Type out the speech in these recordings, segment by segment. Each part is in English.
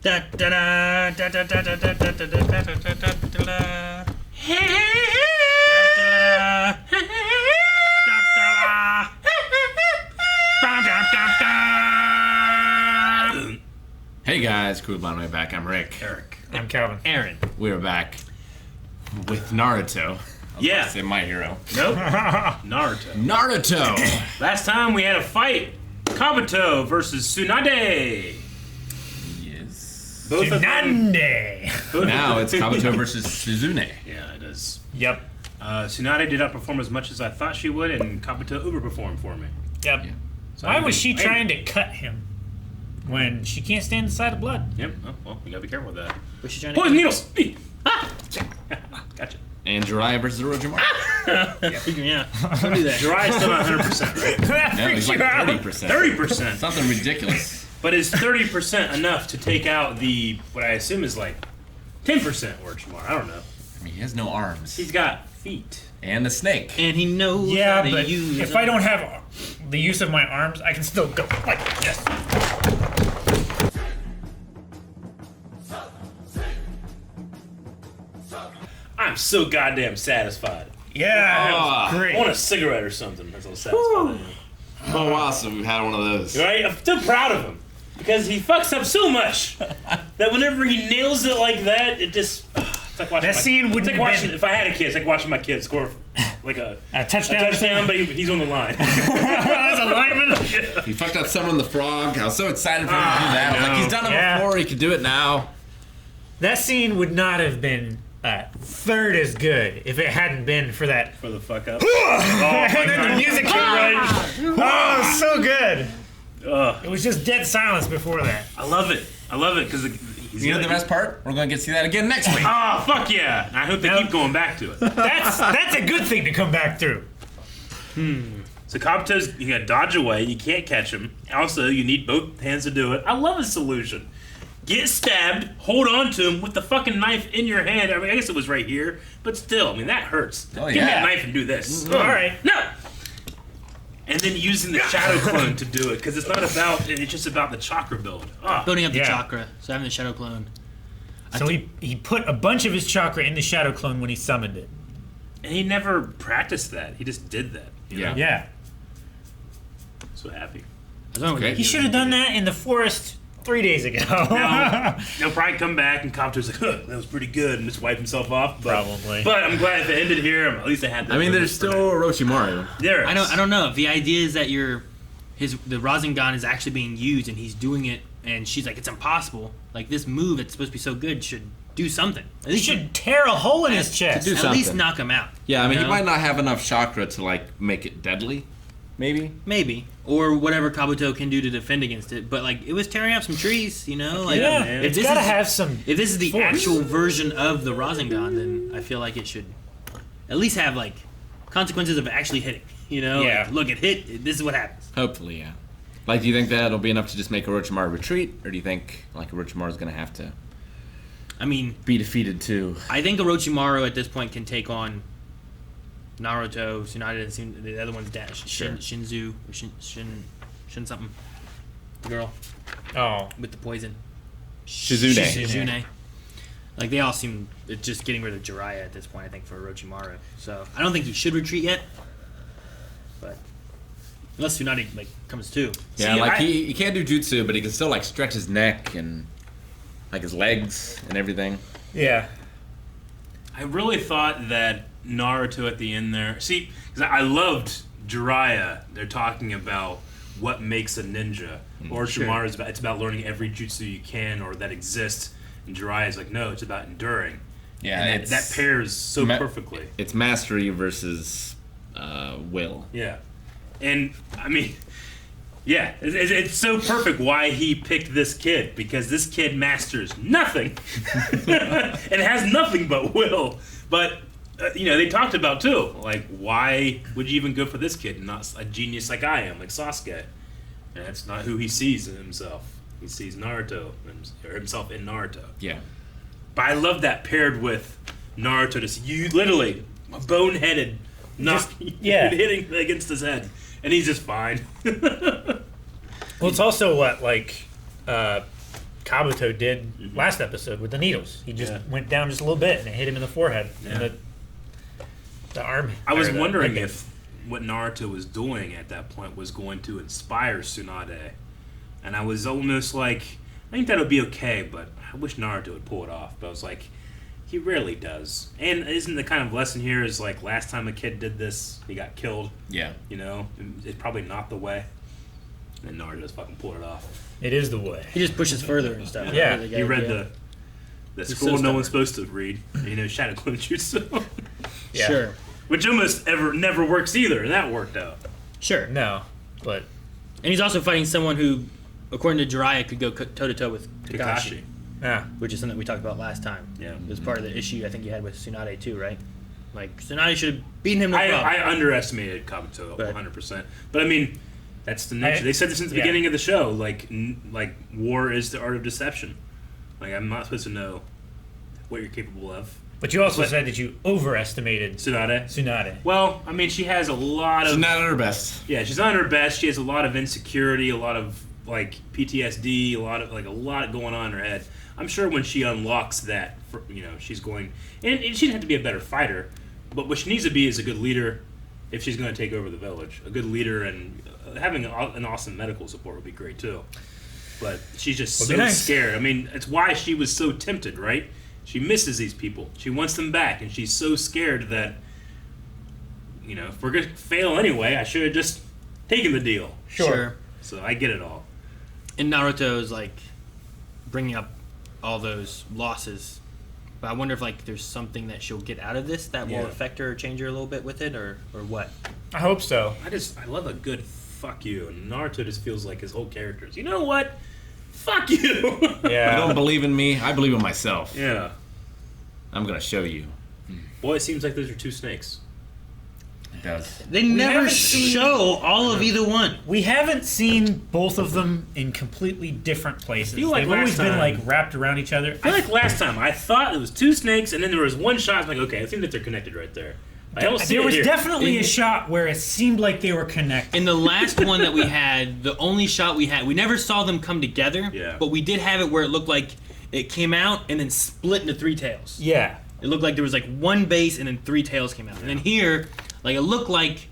Da da da da da da da da da da da da da da. Hey guys, Crew Way back. I'm Rick. Eric. I'm Calvin. Aaron. We're back with Naruto. Yeah. Say my hero. Nope. Naruto. Naruto. Last time we had a fight. Kabuto versus Tsunade. Yes. Both of them. Tsunade. Now it's Kabuto versus Suzune. Yeah, it is. Yep. Tsunade did not perform as much as I thought she would, and Kabuto overperformed for me. Yep. Yeah. So Why I'm was she waiting. trying to cut him when she can't stand the sight of blood? Yep. Oh, well, we gotta be careful with that. Was she trying to? Poison needles! Ah! Gotcha. And Jiraiya versus Orochimaru. Yeah. Don't do that. Jiraiya's still not 100%, right? That No, freaks he's like you out. 30%. 30%. Something ridiculous. But is 30% enough to take out the, what I assume is like 10% Orochimaru? I don't know. I mean, he has no arms. He's got feet. And the snake. And he knows Yeah, how to but use if them. I don't have the use of my arms, I can still go like this. I'm so goddamn satisfied. Yeah, that was Oh, great. I want a cigarette or something. That's how satisfied I am. Oh, wow, so we've had one of those. Right? I'm still proud of him. Because he fucks up so much that whenever he nails it like that, it just... It's like watching That scene it's wouldn't like have watching, been- if I had a kid, it's like watching my kid score like a touchdown. but he's on the line. As a lineman. He fucked up Summon the Frog. I was so excited for him to do that. I was like, he's done it Yeah. before. He could do it now. That scene would not have been third as good if it hadn't been for that. For the fuck up. And then the music came right. Oh, so good. Ugh. It was just dead silence before that. I love it. I love it because he's You know the best part? We're going to get to see that again next week. Oh, fuck yeah. I hope they Nope. keep going back to it. That's a good thing to come back through. So Kabuto's, you gotta dodge away, you can't catch him. Also, you need both hands to do it. I love his solution. Get stabbed, hold on to him with the fucking knife in your hand. I mean, I guess it was right here, but still, I mean, that hurts. Oh, Give me yeah. that knife and do this. All right. No! And then using the shadow clone to do it, because it's not about, it's just about the chakra build. Oh, building up the Yeah. chakra, so having the shadow clone. So he put a bunch of his chakra in the shadow clone when he summoned it. and he never practiced that. He just did that. You Yeah. know? Yeah. So happy. I don't know what Okay. He should have done that in the forest 3 days ago. Now, he'll probably come back and Kabuto's like, huh, that was pretty good, and just wipe himself off. But, Probably. But I'm glad if it ended here, at least I had that. I mean, there's still Orochimaru. There. I don't know. If the idea is that the Rasengan is actually being used and he's doing it, and she's like, it's impossible. Like this move that's supposed to be so good should do something. At He least should tear a hole in his chest. do at least something. knock him out. Yeah, I mean, you he know? might not have enough chakra to, like, make it deadly. Maybe. Maybe. Or whatever Kabuto can do to defend against it. But like it was tearing up some trees, you know? Like Yeah, man. it's this gotta is- have some. if this is the force. actual version of the Rasengan, then I feel like it should at least have like consequences of actually hitting. You know? Yeah. Like, look, it hit, this is what happens. Hopefully, yeah. Like, do you think that'll be enough to just make Orochimaru retreat? Or do you think, like, Orochimaru's going to have to I mean, be defeated too? I think Orochimaru at this point can take on Naruto, Tsunade, and the other one's Dash, Sure. Shinzu, or Shin something. The girl Oh. with the poison. Shizune. Shizune. Like they all seem it's just getting rid of Jiraiya at this point. I think for Orochimaru, so I don't think he should retreat yet. But unless Tsunade like comes too. Yeah, See, like, I- he can't do jutsu, but he can still, like, stretch his neck and, like, his legs and everything. Yeah. I really thought that Naruto at the end there. See, because I loved Jiraiya. They're talking about what makes a ninja. Orochimaru is about it's about learning every jutsu you can or that exists. And Jiraiya is like, no, it's about enduring. Yeah, And that pairs so ma- perfectly. It's mastery versus will. Yeah, and I mean, yeah, it's so perfect why he picked this kid because this kid masters nothing and has nothing but will. But you know, they talked about too, like why would you even go for this kid and not a genius like I am, like Sasuke? And that's not who he sees in himself. He sees Naruto or himself in Naruto. Yeah. But I love that paired with Naruto, just you literally boneheaded, not yeah. hitting against his head, and he's just fine. Well, it's also what Kabuto did last episode with the needles. He just Yeah. went down just a little bit and it hit him in the forehead. Yeah. And the arm. I was or the wondering leg- if what Naruto was doing at that point was going to inspire Tsunade. And I was almost like, I think that would be okay, but I wish Naruto would pull it off. But I was like, he rarely does. And isn't the kind of lesson here is like last time a kid did this, he got killed, Yeah. you know? It's probably not the way. And Naruto just fucking pulled it off. It is the way. He just pushes further and stuff. Yeah. The He read idea. the He's scroll so no one's stubborn. supposed to read, you know, Shadow Clone Jutsu. Yeah. Sure. Which almost never works either, and that worked out. Sure. No, but And he's also fighting someone who, according to Jiraiya, could go toe to toe with Kakashi, yeah. which is something we talked about last time. Yeah. It was part of the issue I think you had with Tsunade too, right? Like Tsunade should have beaten him. No I problem. underestimated Kabuto But- 100%. But I mean, that's the nature. They said this since the yeah. beginning of the show. Like war is the art of deception. Like I'm not supposed to know what you're capable of. But you also said that you overestimated Tsunade. Tsunade. Well, I mean, she has a lot of. She's not at her best. Yeah, she's not at her best. She has a lot of insecurity, a lot of like PTSD, a lot going on in her head. I'm sure when she unlocks that, she's going, and she doesn't have to be a better fighter, but what she needs to be is a good leader. If she's going to take over the village, a good leader and having an awesome medical support would be great too. But she's just Would so be nice. scared. I mean, it's why she was so tempted, right? She misses these people. She wants them back, and she's so scared that, if we're going to fail anyway, I should have just taken the deal. Sure. So I get it all. And Naruto is like bringing up all those losses, but I wonder if like there's something that she'll get out of this that Yeah. will affect her or change her a little bit with it, or what? I hope so. I love a good fuck you, and Naruto just feels like his whole character is, you know what? Fuck you! You Yeah. don't believe in me? I believe in myself. Yeah. I'm gonna show you. Boy, it seems like those are two snakes. It does. They never haven't seen- show all of either one. We haven't seen both of them in completely different places. feel like They've always last been time- like wrapped around each other. I feel like last time I thought it was two snakes, and then there was one shot. I'm like, okay, I think that they're connected right there. I don't see There it was here. definitely a In- shot where it seemed like they were connected. In the last one that we had, the only shot we had, we never saw them come together. Yeah. But we did have it where it looked like it came out and then split into three tails. Yeah. It looked like there was like one base and then three tails came out. And then here, like it looked like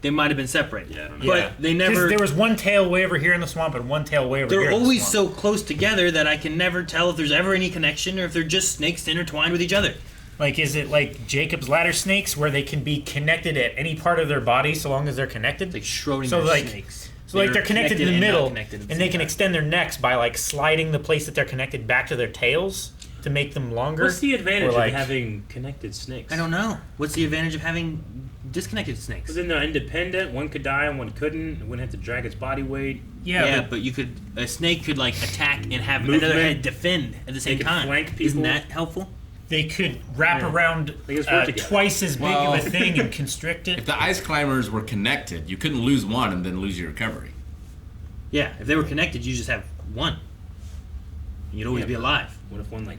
they might have been separated. Yeah, I don't know. But Yeah. they 'Cause never. There was one tail way over here in the swamp and one tail way over here. They're in the always swamp. so close together that I can never tell if there's ever any connection or if they're just snakes intertwined with each other. Like, is it like Jacob's ladder snakes where they can be connected at any part of their body so long as they're connected? Like Schrodinger So, like- snakes. So like they're connected in the and not middle, connected at the and they same can time. extend their necks by like sliding the place that they're connected back to their tails to make them longer. What's the advantage Or, like- of having connected snakes? I don't know. What's the advantage of having disconnected snakes? Because then they're independent. One could die and one couldn't. It wouldn't have to drag its body weight. Yeah, but you could a snake could like attack and have Movement. another head defend at the same could time. flank Isn't people. that helpful? they could wrap around They just work together. twice as big Well- of a thing and constrict If it. the ice climbers were connected, you couldn't lose one and then lose your recovery. Yeah, if they were connected, you just have one. You'd always Yeah, be but- alive. What if one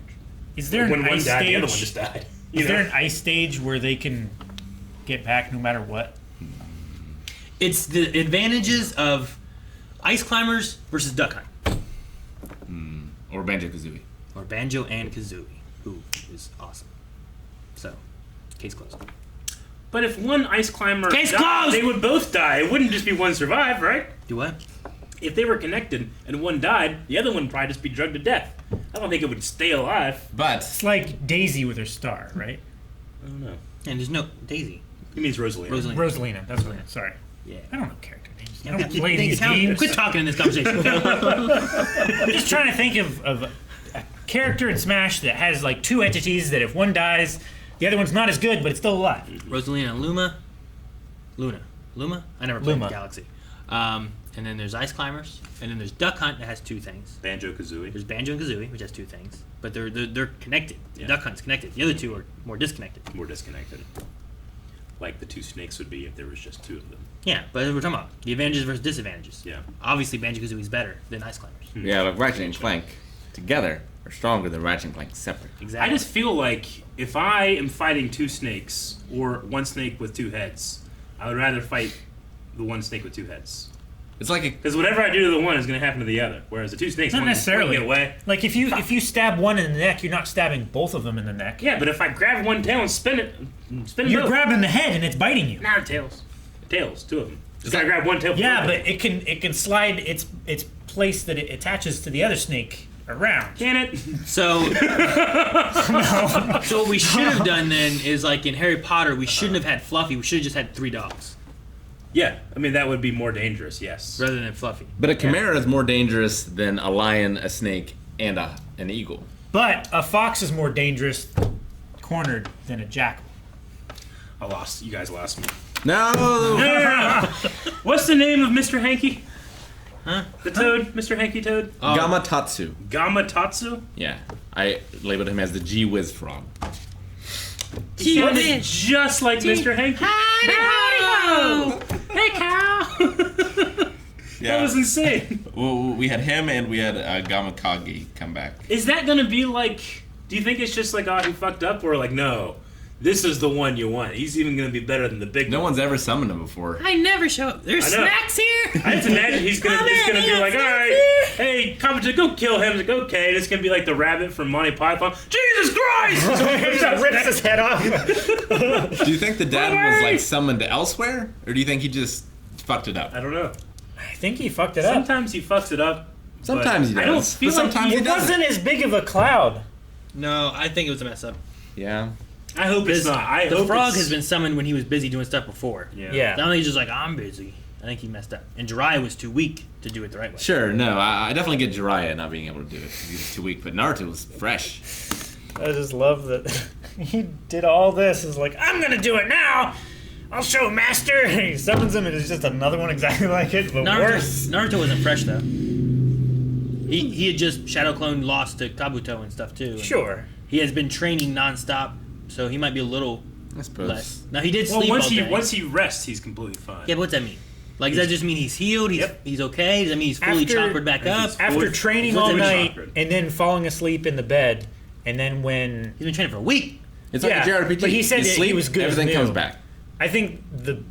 Is there when an one ice died, stage? the other one just died? You Is know? there an ice stage where they can get back no matter what? It's the advantages of ice climbers versus duck hunt, Or Banjo Kazooie. or Banjo and Kazooie, who is awesome. So, case closed. But if one ice climber Case died, closed! they would both die. It wouldn't just be one survived, right? Do what? If they were connected and one died, the other one would probably just be drugged to death. I don't think it would stay alive. But It's like Daisy with her star, right? I don't know. And there's no Daisy. He means Rosalie. Rosalie. Rosalina. That's what. Sorry, Yeah. I don't know character names. I Yeah, don't play these Count- games. Quit talking in this conversation. I'm just trying to think of a character in Smash that has like two entities that if one dies, the other one's not as good, but it's still alive. Rosalina and Luma. Luma? I never played Luma. Galaxy. And then there's Ice Climbers. And then there's Duck Hunt that has two things. Banjo Kazooie. There's Banjo and Kazooie, which has two things. But they're connected. Yeah. Duck Hunt's connected. The other two are more disconnected. More disconnected. Like the two snakes would be if there was just two of them. Yeah, but we're talking about the advantages versus disadvantages. Yeah. Obviously, Banjo Kazooie is better than Ice Climbers. yeah, like Ratchet and Clank together are stronger than Ratchet and Clank separate. Exactly. I just feel like if I am fighting two snakes or one snake with two heads, I would rather fight the one snake with two heads. It's like a Because whatever I do to the one is going to happen to the other. Whereas the two snakes, Not one necessarily. get away. Like if you stab one in the neck, you're not stabbing both of them in the neck. Yeah, but if I grab one tail and spin it You're both. grabbing the head and it's biting you. Nah, tails. Tails, two of them. Just gotta grab one tail. Yeah, from but it can slide its place that it attaches to the other snake around. Can it? So, so what we should have done then is like in Harry Potter, we shouldn't have had Fluffy. We should have just had 3 dogs Yeah, I mean that would be more dangerous. Yes. rather than Fluffy. But a chimera is more dangerous than a lion, a snake, and an eagle. But a fox is more dangerous cornered than a jackal. I lost. You guys lost me. No. What's the name of Mr. Hanky? Huh? The toad, Mr. Hanky Toad. Gamatatsu. Gamatatsu. Yeah, I labeled him as the Gee Whiz frog. He sounded just like Mr. Hanky. Hey, cow. That was insane. Well, we had him and we had Gamakagi come back. Is that gonna be like? Do you think it's just like, oh, he fucked up, or like, no, this is the one you want? He's even gonna be better than the big No one. one's ever summoned him before. I never show up. There's I know. snacks here. I just imagine he's gonna be like, all right, hey, Kabuto, go kill him. It's like, okay, this is gonna be like the rabbit from Monty Python. Jesus Christ! Rips his head off. Do you think the dad was like summoned elsewhere, or do you think he just fucked it up? I don't know. I think he fucked it up. Sometimes he fucks it up. but Sometimes he I don't does, feel but like sometimes he he It doesn't. wasn't as big of a cloud. No, I think it was a mess up. Yeah. I hope it's not. I The hope frog it's- has been summoned when he was busy doing stuff before. Yeah. Yeah. Now he's just like, I'm busy. I think he messed up. And Jiraiya was too weak to do it the right way. Sure. No, I definitely get Jiraiya not being able to do it because he was too weak. But Naruto was fresh. I just love that he did all this. Is like, I'm gonna do it now. I'll show Master. And he summons him, and it's just another one exactly like it, but worse. Naruto wasn't fresh though. He had just Shadow Clone lost to Kabuto and stuff too. And Sure. He has been training nonstop, so he might be a little I suppose. less. Now he did Well, sleep all day. once he rests, he's completely fine. Yeah, but what's that mean? Like, does that just mean he's healed? He's okay? Does that mean he's fully After- choppered back up? After training what's all that mean? night and then falling asleep in the bed, and then when He's been training for a week. It's like Yeah, a JRPG. but he said you that he sleep, was good as everything new. comes back. I think the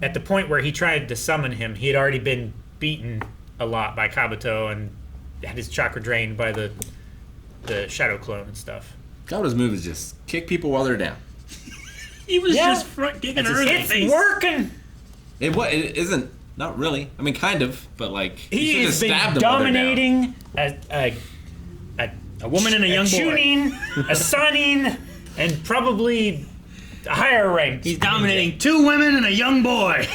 at the point where he tried to summon him, he had already been beaten a lot by Kabuto and had his chakra drained by the Shadow Clone and stuff. Kabuto's move is just kick people while they're down. He was Yeah. just front kicking That's her in the It's face. working. It isn't. Not really. I mean, kind of, but like He you has should been have stabbed them while they're down. dominating A woman and a young boy. Chunin, a Sunning, and probably a higher rank. He's dominating 2 women and a young boy.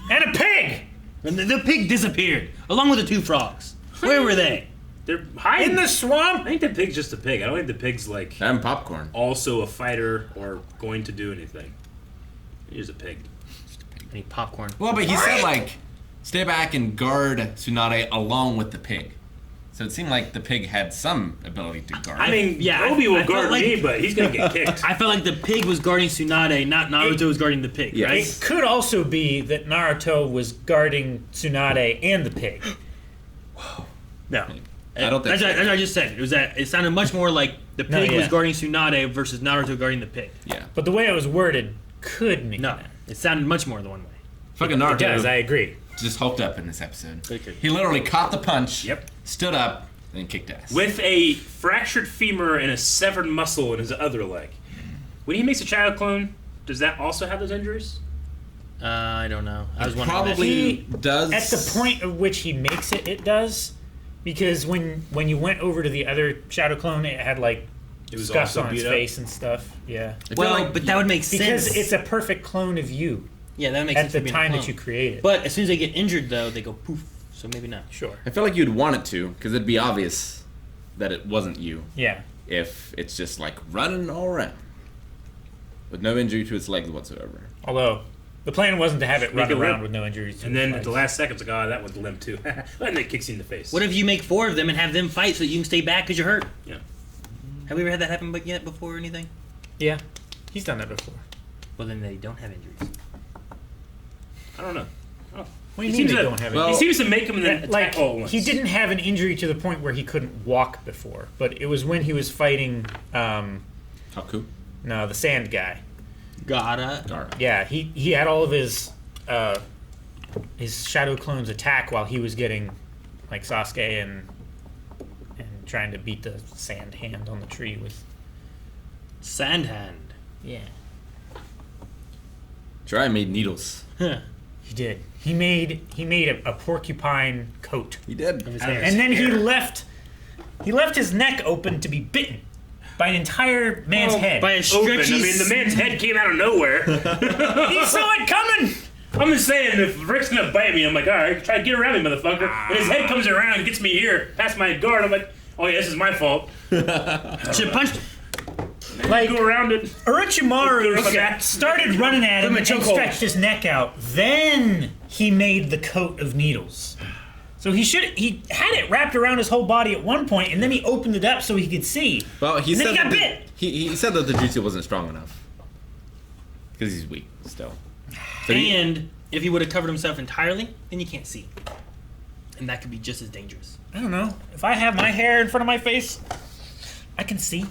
And a pig And the pig disappeared, along with the 2 frogs. Where were they? They're hiding. in the I swamp. think the pig's just a pig. I don't think the pig's like And popcorn. also a fighter or going to do anything. He's a pig. I need popcorn. Well, but he said like, stay back and guard Tsunade along with the pig. So it seemed like the pig had some ability to guard. I mean, yeah, Obi will I felt guard like- me, but he's gonna get kicked. I felt like the pig was guarding Tsunade, not Naruto was guarding the pig, Yes. right? It could also be that Naruto was guarding Tsunade and the pig. No. I don't think That's so. what I just said. It was that it sounded much more like the No, pig was yeah. guarding Tsunade versus Naruto guarding the pig. yeah. But the way it was worded could mean No, that. it sounded much more the one way. Fucking It Naruto does, I agree. just hulked up in this episode. Okay. He literally caught the punch, Yep. stood up, and kicked ass. With a fractured femur and a severed muscle in his other leg. When he makes a child clone, does that also have those injuries? I don't know. I was wondering. Probably He- does. At the point at which he makes it, it does. Because when you went over to the other Shadow Clone, it had like It was scuffs also on its beat up. face and stuff. Yeah. I feel Well, like but that would make Because sense. it's a perfect clone of you yeah, that would make at sense the for being a time that clone. you create it. But as soon as they get injured, though, they go poof. So maybe not. Sure. I feel like you'd want it to, because it'd be obvious that it wasn't you Yeah. if it's just like running all around with no injury to its legs whatsoever. Although the plan wasn't to have it run it around limp. with no injuries. to And then its at the legs. last second, it's like, oh, that one's limp too. And then it kicks you in the face. What if you make 4 of them and have them fight so that you can stay back because you're hurt? Yeah. Have we ever had that happen yet before or anything? Yeah. He's done that before. Well, then they don't have injuries. I don't know. Oh. What do you He mean seems they to- don't have well, it? He seems to make them and then Like, attack all at once. he didn't have an injury to the point where he couldn't walk before, but it was when he was fighting, Haku? the sand guy. Gotta. Gara. Yeah, he had all of his his shadow clones attack while he was getting like Sasuke and trying to beat the sand hand on the tree with. Sand hand. Yeah, Jiraiya made needles. Huh. he did. He made a porcupine coat, He did. Of his Out of hair. his and then hair. he left his neck open to be bitten by an entire man's head. By a Open. I stretchy. mean, the man's head came out of nowhere. He saw it coming. I'm just saying, if Rick's gonna bite me, I'm like, all right, try to get around me, motherfucker. And his head comes around and gets me here, past my guard. I'm like, oh yeah, this is my fault. Should punched. Like Go around it. Orochimaru Okay. started running at him Put him in and chokehold. stretched his neck out. Then he made the coat of needles. So he had it wrapped around his whole body at one point, and then he opened it up so he could see. Well, he And then said he got that bit. he said that the jutsu wasn't strong enough because he's weak still. So he- And if he would have covered himself entirely, then you can't see. And that could be just as dangerous. I don't know. If I have my hair in front of my face, I can see.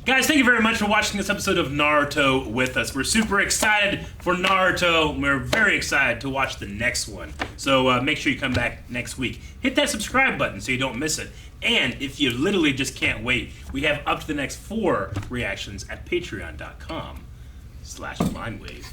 Guys, thank you very much for watching this episode of Naruto with us. We're super excited for Naruto. We're very excited to watch the next one. So make sure you come back next week. Hit that subscribe button so you don't miss it. And if you literally just can't wait, we have up to the next 4 reactions at patreon.com/mindwave.